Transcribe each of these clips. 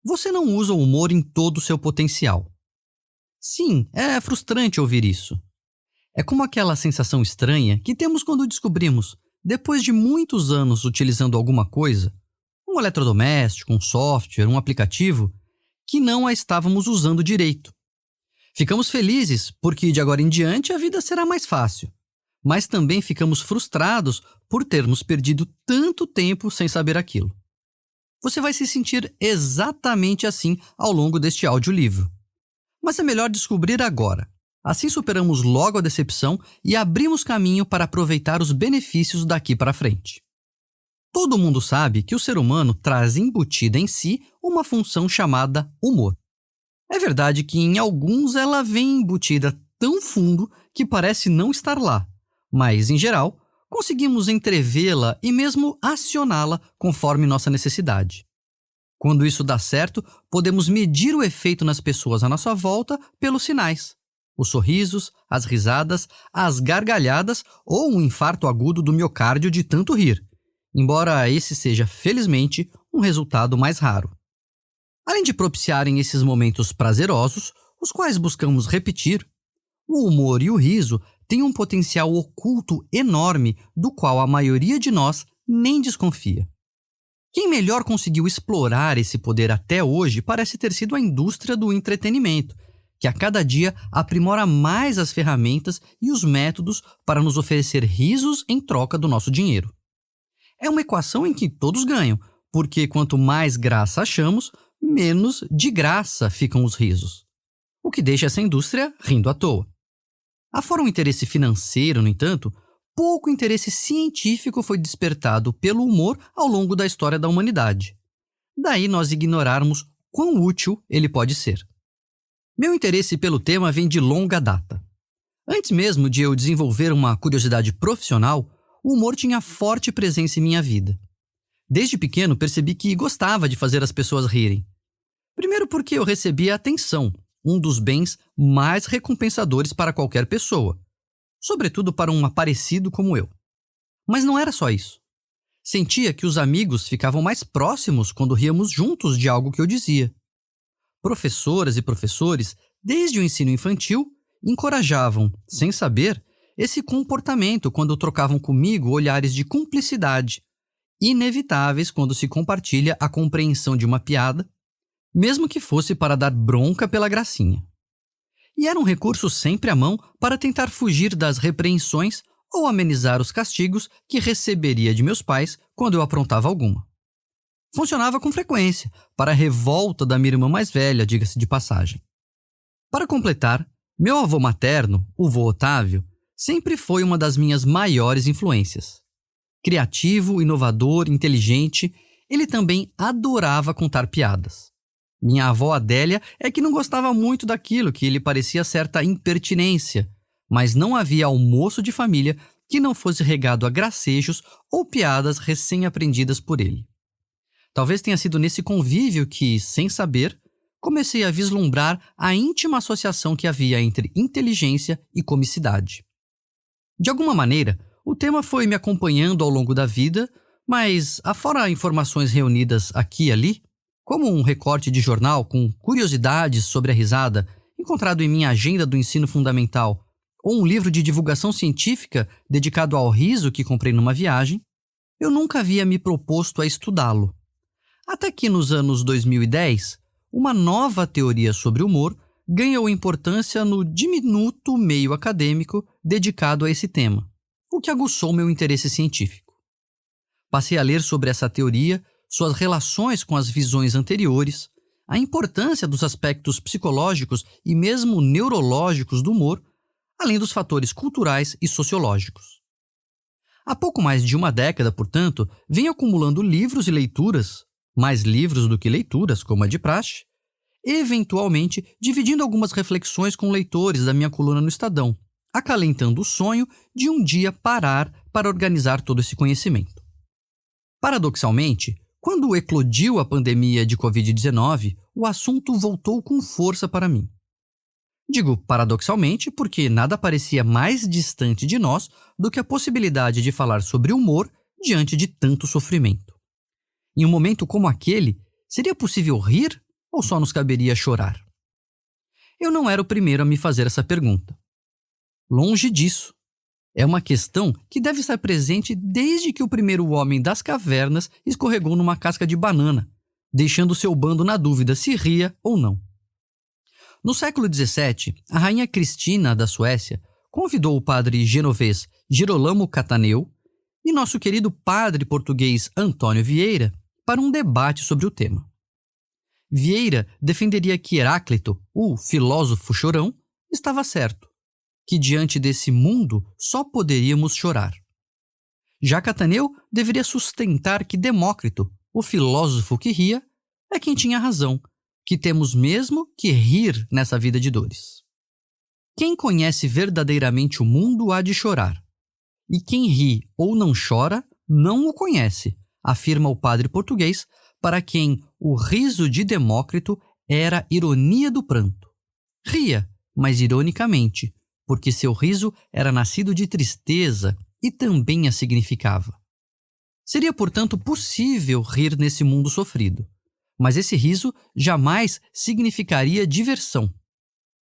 Você não usa o humor em todo o seu potencial. Sim, é frustrante ouvir isso. É como aquela sensação estranha que temos quando descobrimos, depois de muitos anos utilizando alguma coisa, um eletrodoméstico, um software, um aplicativo, que não a estávamos usando direito. Ficamos felizes porque de agora em diante a vida será mais fácil, mas também ficamos frustrados por termos perdido tanto tempo sem saber aquilo. Você vai se sentir exatamente assim ao longo deste audiolivro. Mas é melhor descobrir agora. Assim superamos logo a decepção e abrimos caminho para aproveitar os benefícios daqui para frente. Todo mundo sabe que o ser humano traz embutida em si uma função chamada humor. É verdade que em alguns ela vem embutida tão fundo que parece não estar lá, mas, em geral, conseguimos entrevê-la e mesmo acioná-la conforme nossa necessidade. Quando isso dá certo, podemos medir o efeito nas pessoas à nossa volta pelos sinais. Os sorrisos, as risadas, as gargalhadas ou um infarto agudo do miocárdio de tanto rir, embora esse seja, felizmente, um resultado mais raro. Além de propiciarem esses momentos prazerosos, os quais buscamos repetir, o humor e o riso têm um potencial oculto enorme do qual a maioria de nós nem desconfia. Quem melhor conseguiu explorar esse poder até hoje parece ter sido a indústria do entretenimento, que a cada dia aprimora mais as ferramentas e os métodos para nos oferecer risos em troca do nosso dinheiro. É uma equação em que todos ganham, porque quanto mais graça achamos, menos de graça ficam os risos, o que deixa essa indústria rindo à toa. Afora um interesse financeiro, no entanto, pouco interesse científico foi despertado pelo humor ao longo da história da humanidade. Daí nós ignorarmos quão útil ele pode ser. Meu interesse pelo tema vem de longa data. Antes mesmo de eu desenvolver uma curiosidade profissional, o humor tinha forte presença em minha vida. Desde pequeno percebi que gostava de fazer as pessoas rirem. Primeiro porque eu recebia atenção, um dos bens mais recompensadores para qualquer pessoa, sobretudo para um aparecido como eu. Mas não era só isso. Sentia que os amigos ficavam mais próximos quando ríamos juntos de algo que eu dizia. Professoras e professores, desde o ensino infantil, encorajavam, sem saber, esse comportamento quando trocavam comigo olhares de cumplicidade, inevitáveis quando se compartilha a compreensão de uma piada, mesmo que fosse para dar bronca pela gracinha. E era um recurso sempre à mão para tentar fugir das repreensões ou amenizar os castigos que receberia de meus pais quando eu aprontava alguma. Funcionava com frequência, para a revolta da minha irmã mais velha, diga-se de passagem. Para completar, meu avô materno, o vô Otávio, sempre foi uma das minhas maiores influências. Criativo, inovador, inteligente, ele também adorava contar piadas. Minha avó Adélia é que não gostava muito daquilo que lhe parecia certa impertinência, mas não havia almoço de família que não fosse regado a gracejos ou piadas recém-aprendidas por ele. Talvez tenha sido nesse convívio que, sem saber, comecei a vislumbrar a íntima associação que havia entre inteligência e comicidade. De alguma maneira, o tema foi me acompanhando ao longo da vida, mas, afora informações reunidas aqui e ali, como um recorte de jornal com curiosidades sobre a risada encontrado em minha agenda do ensino fundamental, ou um livro de divulgação científica dedicado ao riso que comprei numa viagem, eu nunca havia me proposto a estudá-lo. Até que nos anos 2010, uma nova teoria sobre humor ganhou importância no diminuto meio acadêmico dedicado a esse tema, o que aguçou meu interesse científico. Passei a ler sobre essa teoria, suas relações com as visões anteriores, a importância dos aspectos psicológicos e mesmo neurológicos do humor, além dos fatores culturais e sociológicos. Há pouco mais de uma década, portanto, venho acumulando livros e leituras, mais livros do que leituras, como é de praxe, eventualmente dividindo algumas reflexões com leitores da minha coluna no Estadão, acalentando o sonho de um dia parar para organizar todo esse conhecimento. Paradoxalmente, quando eclodiu a pandemia de Covid-19, o assunto voltou com força para mim. Digo paradoxalmente porque nada parecia mais distante de nós do que a possibilidade de falar sobre humor diante de tanto sofrimento. Em um momento como aquele, seria possível rir Ou só nos caberia chorar? Eu não era o primeiro a me fazer essa pergunta. Longe disso. É uma questão que deve estar presente desde que o primeiro homem das cavernas escorregou numa casca de banana, deixando seu bando na dúvida se ria ou não. No século XVII, a rainha Cristina da Suécia convidou o padre genovês Girolamo Cataneu e nosso querido padre português Antônio Vieira para um debate sobre o tema. Vieira defenderia que Heráclito, o filósofo chorão, estava certo, que diante desse mundo só poderíamos chorar. Já Cataneu deveria sustentar que Demócrito, o filósofo que ria, é quem tinha razão, que temos mesmo que rir nessa vida de dores. Quem conhece verdadeiramente o mundo há de chorar, e quem ri ou não chora não o conhece, afirma o padre português, para quem o riso de Demócrito era ironia do pranto. Ria, mas ironicamente, porque seu riso era nascido de tristeza e também a significava. Seria, portanto, possível rir nesse mundo sofrido, mas esse riso jamais significaria diversão.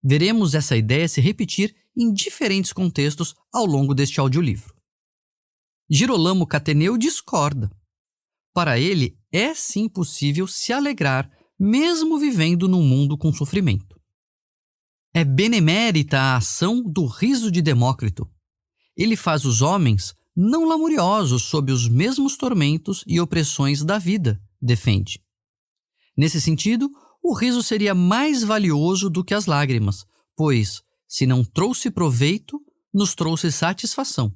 Veremos essa ideia se repetir em diferentes contextos ao longo deste audiolivro. Girolamo Cataneu discorda. Para ele, é sim possível se alegrar, mesmo vivendo num mundo com sofrimento. É benemérita a ação do riso de Demócrito. Ele faz os homens não lamuriosos sob os mesmos tormentos e opressões da vida, defende. Nesse sentido, o riso seria mais valioso do que as lágrimas, pois, se não trouxe proveito, nos trouxe satisfação.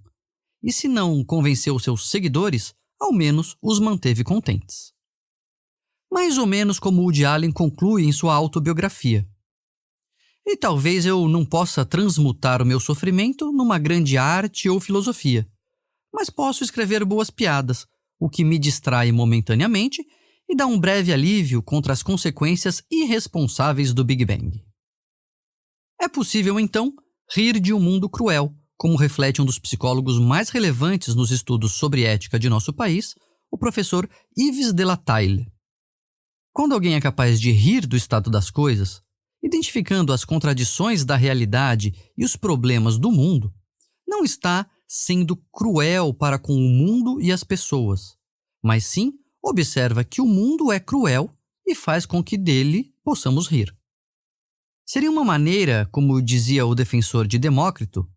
E se não convenceu seus seguidores, ao menos os manteve contentes. Mais ou menos como Woody Allen conclui em sua autobiografia. E talvez eu não possa transmutar o meu sofrimento numa grande arte ou filosofia, mas posso escrever boas piadas, o que me distrai momentaneamente e dá um breve alívio contra as consequências irresponsáveis do Big Bang. É possível, então, rir de um mundo cruel, como reflete um dos psicólogos mais relevantes nos estudos sobre ética de nosso país, o professor Yves de la Taille. Quando alguém é capaz de rir do estado das coisas, identificando as contradições da realidade e os problemas do mundo, não está sendo cruel para com o mundo e as pessoas, mas sim observa que o mundo é cruel e faz com que dele possamos rir. Seria uma maneira, como dizia o defensor de Demócrito,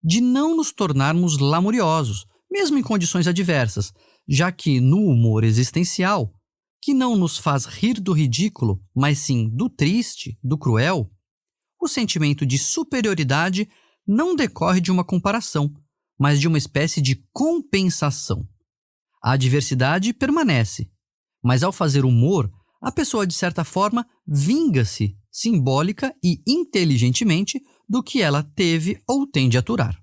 de não nos tornarmos lamuriosos, mesmo em condições adversas, já que no humor existencial, que não nos faz rir do ridículo, mas sim do triste, do cruel, o sentimento de superioridade não decorre de uma comparação, mas de uma espécie de compensação. A adversidade permanece, mas ao fazer humor, a pessoa de certa forma vinga-se, simbólica e inteligentemente, do que ela teve ou tem de aturar.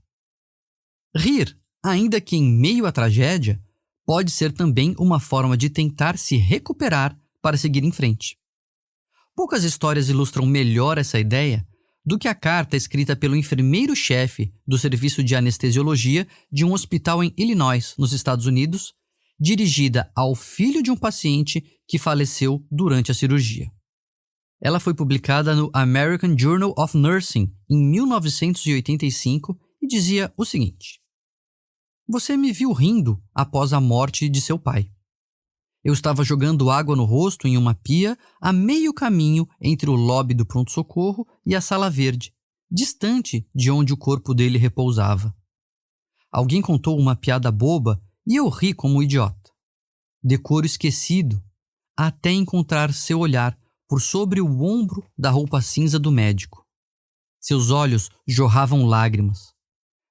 Rir, ainda que em meio à tragédia, pode ser também uma forma de tentar se recuperar para seguir em frente. Poucas histórias ilustram melhor essa ideia do que a carta escrita pelo enfermeiro-chefe do serviço de anestesiologia de um hospital em Illinois, nos Estados Unidos, dirigida ao filho de um paciente que faleceu durante a cirurgia. Ela foi publicada no American Journal of Nursing em 1985 e dizia o seguinte: "Você me viu rindo após a morte de seu pai. Eu estava jogando água no rosto em uma pia a meio caminho entre o lobby do pronto-socorro e a sala verde, distante de onde o corpo dele repousava. Alguém contou uma piada boba e eu ri como um idiota. Decoro esquecido, até encontrar seu olhar por sobre o ombro da roupa cinza do médico. Seus olhos jorravam lágrimas.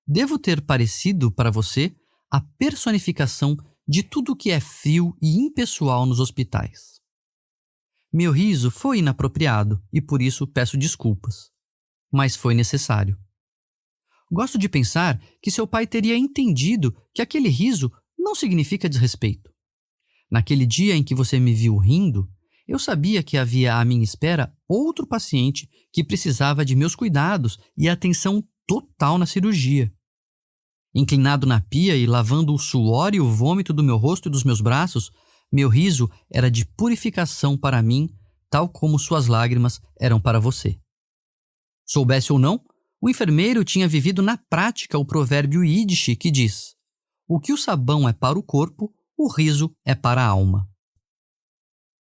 Devo ter parecido para você a personificação de tudo que é frio e impessoal nos hospitais. Meu riso foi inapropriado e por isso peço desculpas, mas foi necessário. Gosto de pensar que seu pai teria entendido que aquele riso não significa desrespeito. Naquele dia em que você me viu rindo, eu sabia que havia à minha espera outro paciente que precisava de meus cuidados e atenção total na cirurgia. Inclinado na pia e lavando o suor e o vômito do meu rosto e dos meus braços, meu riso era de purificação para mim, tal como suas lágrimas eram para você. Soubesse ou não, o enfermeiro tinha vivido na prática o provérbio Yiddish que diz: o que o sabão é para o corpo, o riso é para a alma.